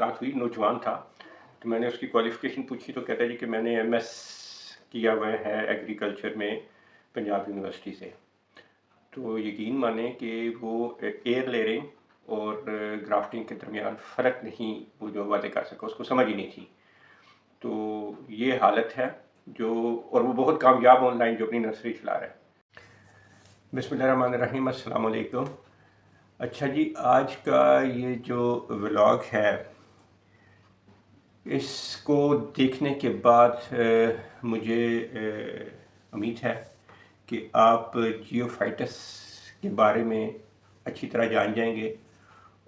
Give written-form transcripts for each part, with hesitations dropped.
मुलाकात हुई, नौजवान था। तो मैंने उसकी क्वालिफ़िकेशन पूछी तो कहता है जी कि मैंने एमएस किया हुआ है एग्रीकल्चर में पंजाब यूनिवर्सिटी से। तो यकीन माने कि वो एयर लेयरिंग और ग्राफ्टिंग के दरमियान फ़र्क नहीं वो जो वाज़ेह कर सका, उसको समझ ही नहीं थी। तो ये हालत है जो, और वो बहुत कामयाब ऑनलाइन जो अपनी नर्सरी चला रहा है। बिस्मिल्लाहिर्रहमानिर्रहीम, अस्सलाम वालेकुम। अच्छा जी, आज का ये जो व्लॉग है इसको देखने के बाद मुझे उम्मीद है कि आप जियोफाइटस के बारे में अच्छी तरह जान जाएंगे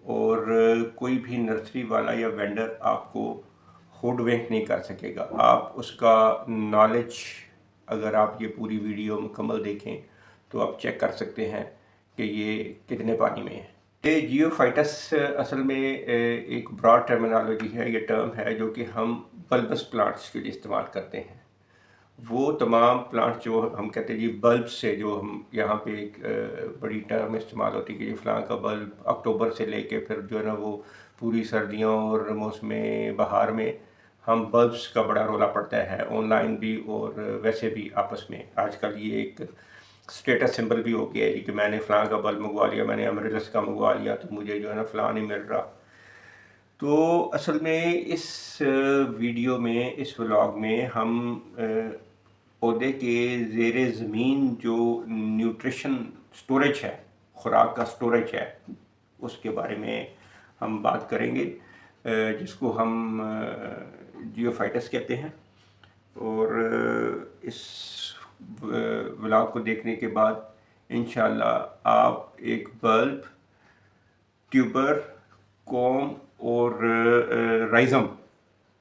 और कोई भी नर्सरी वाला या वेंडर आपको होडवेंक नहीं कर सकेगा। आप उसका नॉलेज, अगर आप ये पूरी वीडियो मुकम्मल देखें तो आप चेक कर सकते हैं कि ये कितने पानी में है। ये जियोफाइटस असल में एक ब्रॉड टर्मिनोलॉजी है, ये टर्म है जो कि हम बल्बस प्लांट्स के लिए इस्तेमाल करते हैं। वो तमाम प्लांट्स जो हम कहते हैं जी बल्ब से, जो हम यहाँ पे एक बड़ी टर्म इस्तेमाल होती है कि ये फ़लाँ का बल्ब अक्टूबर से लेके फिर जो है ना वो पूरी सर्दियों और मौसम बहार में हम बल्ब्स का बड़ा रोला पड़ता है, ऑनलाइन भी और वैसे भी आपस में। आजकल ये एक स्टेटस सिंबल भी हो गया है कि मैंने फ़लाँ का बल्ब मंगवा लिया, मैंने अमरेलिस का मंगवा लिया तो मुझे जो है ना फ़लाँ नहीं मिल रहा। तो असल में इस वीडियो में, इस व्लॉग में हम पौधे के ज़ेरे ज़मीन जो न्यूट्रिशन स्टोरेज है, खुराक का स्टोरेज है, उसके बारे में हम बात करेंगे, जिसको हम जियोफाइटस कहते हैं। और इस व्लॉग को देखने के बाद इंशाल्लाह आप एक बल्ब, ट्यूबर, कॉम और राइज़म,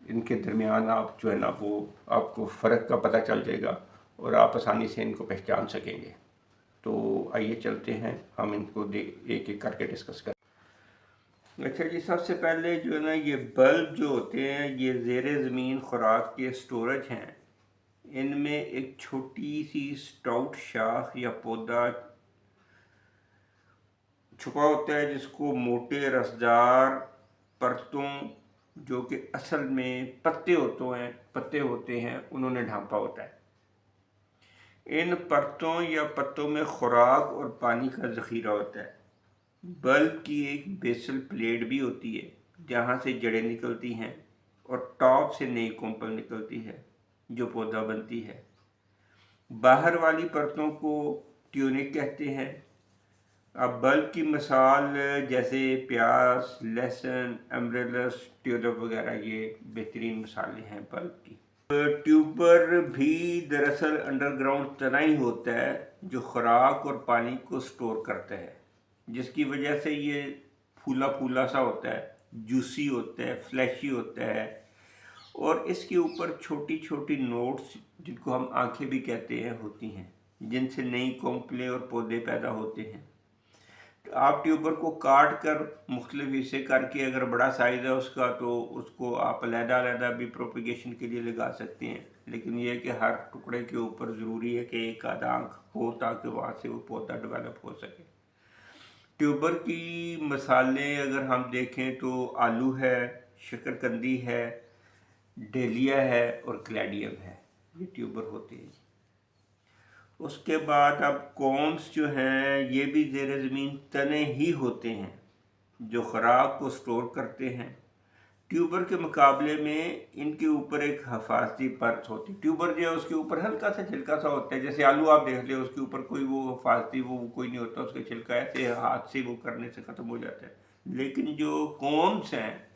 इनके दरमियान आप जो है ना वो आपको फ़र्क का पता चल जाएगा और आप आसानी से इनको पहचान सकेंगे। तो आइए चलते हैं, हम इनको एक एक करके डिस्कस करें। अच्छा जी, सबसे पहले जो है ना ये बल्ब जो होते हैं ये ज़ेरे ज़मीन खुराक के स्टोरेज हैं। इनमें एक छोटी सी स्टाउट शाख या पौधा छुपा होता है जिसको मोटे रसदार परतों, जो कि असल में पत्ते होते हैं उन्होंने ढांपा होता है। इन परतों या पत्तों में खुराक और पानी का ज़ख़ीरा होता है। बल्ब की एक बेसल प्लेट भी होती है जहाँ से जड़ें निकलती हैं और टॉप से नई कोंपल निकलती है जो पौधा बनती है। बाहर वाली परतों को ट्यूनिक कहते हैं। अब बल्ब की मिसाल जैसे प्याज, लहसुन, अमरेलस, ट्यूलिप वगैरह ये बेहतरीन मिसालें हैं बल्ब की। ट्यूबर भी दरअसल अंडरग्राउंड तना ही होता है जो खुराक और पानी को स्टोर करता है, जिसकी वजह से ये फूला फूला सा होता है, जूसी होता है, फ्लैशी होता है। और इसके ऊपर छोटी छोटी नोट्स, जिनको हम आंखें भी कहते हैं, होती हैं, जिनसे नई कोंपलें और पौधे पैदा होते हैं। आप ट्यूबर को काट कर मुख्तलिफ हिस्से करके, अगर बड़ा साइज़ है उसका, तो उसको आप अलग-अलग भी प्रोपगेशन के लिए लगा सकते हैं। लेकिन यह है कि हर टुकड़े के ऊपर ज़रूरी है कि एक आधा आंख हो ताकि वहाँ से वो पौधा डेवलप हो सके। ट्यूबर की मिसालें अगर हम देखें तो आलू है, शकरकंदी है, डेलिया है और ग्लैडियम है, ये ट्यूबर होते हैं। उसके बाद अब कॉम्स जो हैं ये भी ज़ेरे ज़मीन तने ही होते हैं जो खुराक को स्टोर करते हैं। ट्यूबर के मुकाबले में इनके ऊपर एक हिफाजती परत होती है। ट्यूबर जो है उसके ऊपर हल्का सा छिलका सा होता है, जैसे आलू आप देख ले उसके ऊपर कोई वो हिफाजती वो कोई नहीं होता, उसका छिलका ऐसे हाथ से वो करने से ख़त्म हो जाता है। लेकिन जो कॉम्स हैं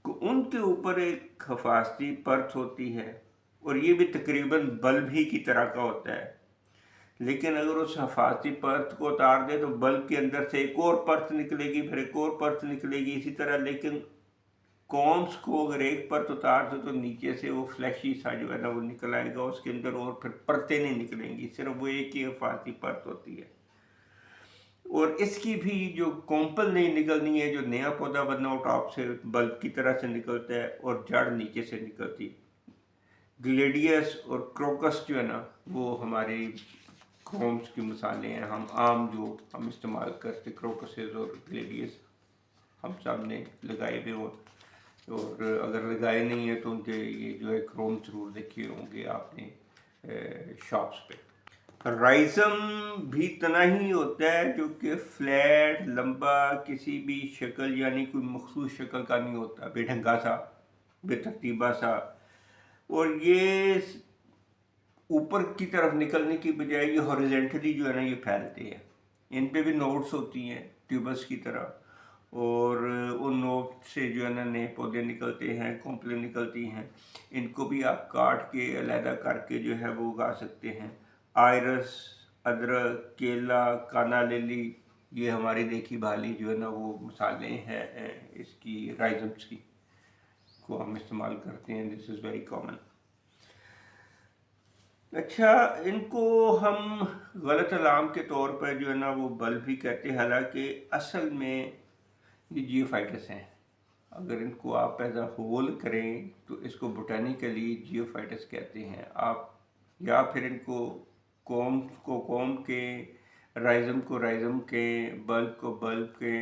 उनके ऊपर एक हिफाजती परत होती है और ये भी तकरीबन बल्ब ही की तरह का होता है। लेकिन अगर उस हिफाजती परत को उतार दे तो बल्ब के अंदर से एक और परत निकलेगी, फिर एक और परत निकलेगी, इसी तरह। लेकिन कॉम्स को अगर एक परत उतार दो तो नीचे से वो फ्लैशी सा जो है ना वो निकल आएगा उसके अंदर, और फिर परतें नहीं निकलेंगी, सिर्फ वो एक ही हिफाजती परत होती है। और इसकी भी जो कोंपल नहीं निकलनी है, जो नया पौधा बनना हो टॉप से बल्ब की तरह से निकलता है और जड़ नीचे से निकलती है। ग्लेडियस और क्रोकस जो है ना वो हमारे कॉम्स की मिसालें हैं। हम आम जो हम इस्तेमाल करते क्रोकसेस और ग्लेडियस। ہم سب نے لگائے ہوئے ہوں، اور اگر لگائے نہیں ہیں تو ان کے یہ جو ہے کروم ضرور دیکھے ہوں گے آپ نے شاپس پہ۔ رائزم بھی تنا ہی ہوتا ہے جو کہ فلیٹ، لمبا، کسی بھی شکل یعنی کوئی مخصوص شکل کا نہیں ہوتا، بے ڈھنگا سا، بے ترتیبہ سا، اور یہ اوپر کی طرف نکلنے کی بجائے یہ ہاریزونٹلی جو ہے نا یہ پھیلتے ہیں۔ ان پہ بھی نوٹس ہوتی ہیں ٹیوبس کی طرح، اور ان نوٹ سے جو ہے نا نئے پودے نکلتے ہیں، کونپلیں نکلتی ہیں۔ ان کو بھی آپ کاٹ کے علیحدہ کر کے جو ہے وہ اگا سکتے ہیں۔ آئرس، ادرک، کیلا، کانا للی، یہ ہماری دیکھی بھالی جو ہے نا وہ مثالیں ہیں اس کی رائزمس کی کو ہم استعمال کرتے ہیں۔ دس از ویری کامن۔ اچھا، ان کو ہم غلط علام کے طور پر جو ہے نا وہ بلب بھی کہتے ہیں، حالانکہ اصل میں یہ جیوفائٹس ہیں۔ اگر ان کو آپ ایز اے ہول کریں تو اس کو بوٹینیکلی جیوفائٹس کہتے ہیں آپ، یا پھر ان کو کوم کے، رائزم کو رائزم کے، بلب کو بلب کے،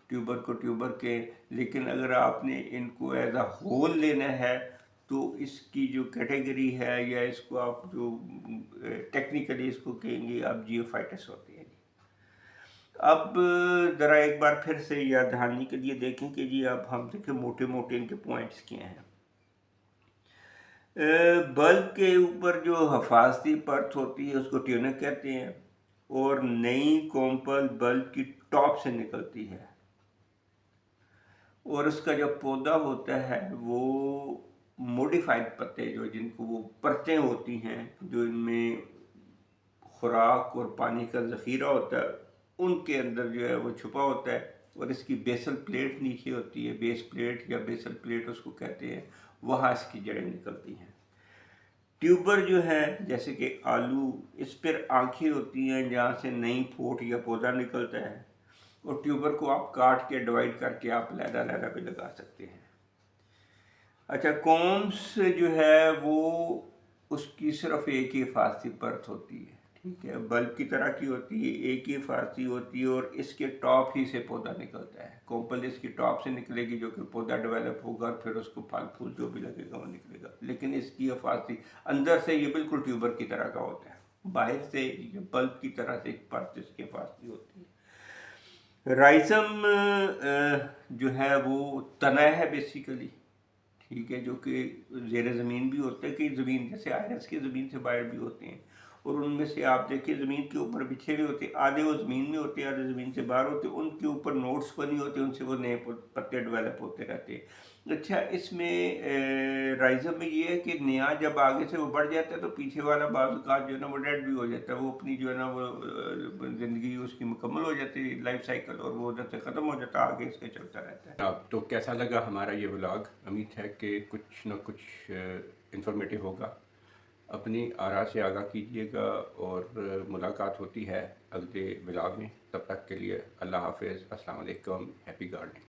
ٹیوبر کو ٹیوبر کے۔ لیکن اگر آپ نے ان کو ایز اے ہول لینا ہے تو اس کی جو کیٹیگری ہے، یا اس کو آپ جو ٹیکنیکلی اس کو کہیں گے آپ جیوفائٹس ہوتے ہیں۔ اب ذرا ایک بار پھر سے یاد دہانی کے لیے دیکھیں کہ جی اب ہم دیکھیں موٹے موٹے ان کے پوائنٹس کیا ہیں۔ بلب کے اوپر جو حفاظتی پرت ہوتی ہے اس کو ٹیونک کہتے ہیں، اور نئی کومپل بلب کی ٹاپ سے نکلتی ہے، اور اس کا جو پودا ہوتا ہے وہ موڈیفائڈ پتے جو جن کو وہ پرتیں ہوتی ہیں جو ان میں خوراک اور پانی کا ذخیرہ ہوتا ہے، ان کے اندر جو ہے وہ چھپا ہوتا ہے، اور اس کی بیسل پلیٹ نیچے ہوتی ہے، بیس پلیٹ یا بیسل پلیٹ اس کو کہتے ہیں، وہاں اس کی جڑیں نکلتی ہیں۔ ٹیوبر جو ہے جیسے کہ آلو، اس پر آنکھیں ہوتی ہیں جہاں سے نئی پھوٹ یا پودا نکلتا ہے، اور ٹیوبر کو آپ کاٹ کے ڈیوائڈ کر کے آپ علیحدہ علیحدہ بھی لگا سکتے ہیں۔ اچھا، کومس جو ہے وہ اس کی صرف ایک ہی حفاظتی پرت ہوتی ہے، ٹھیک ہے، بلب کی طرح کی ہوتی ہے، ایک ہی حفاظتی ہوتی ہے، اور اس کے ٹاپ ہی سے پودا نکلتا ہے۔ کومپل اس کی ٹاپ سے نکلے گی جو کہ پودا ڈیولپ ہوگا، اور پھر اس کو پھل پھول جو بھی لگے گا وہ نکلے گا، لیکن اس کی حفاظتی اندر سے یہ بالکل ٹیوبر کی طرح کا ہوتا ہے، باہر سے یہ بلب کی طرح سے ایک پرت اس کی حفاظتی ہوتی ہے۔ رائزم جو ہے وہ تنا ہے بیسیکلی، ٹھیک ہے، جو کہ زیر زمین بھی ہوتے ہیں، کئی زمین جیسے آئرس کی زمین سے باہر بھی ہوتے ہیں، اور ان میں سے آپ دیکھیں زمین کے اوپر بچھے ہوئے ہوتے ہیں، آدھے وہ زمین میں ہوتے ہیں، آدھے زمین سے باہر ہوتے ہیں، ان کے اوپر نوٹس بنی ہوتے ہیں، ان سے وہ نئے پتے ڈیولپ ہوتے رہتے ہیں۔ اچھا، اس میں رائزم میں یہ ہے کہ نیا جب آگے سے وہ بڑھ جاتا ہے تو پیچھے والا بعض اوقات جو ہے نا وہ ڈیڈ بھی ہو جاتا ہے، وہ اپنی جو ہے نا وہ زندگی اس کی مکمل ہو جاتی ہے، لائف سائیکل، اور وہ ادھر سے ختم ہو جاتا ہے، آگے اس کے چلتا رہتا ہے۔ اب تو کیسا لگا ہمارا یہ ولاگ؟ امید ہے کہ کچھ نہ کچھ انفارمیٹیو ہوگا۔ اپنی آراء سے آگاہ کیجیے گا، اور ملاقات ہوتی ہے اگلے ولاگ میں۔ تب تک کے لیے اللہ حافظ، السلام علیکم، ہیپی گارڈننگ۔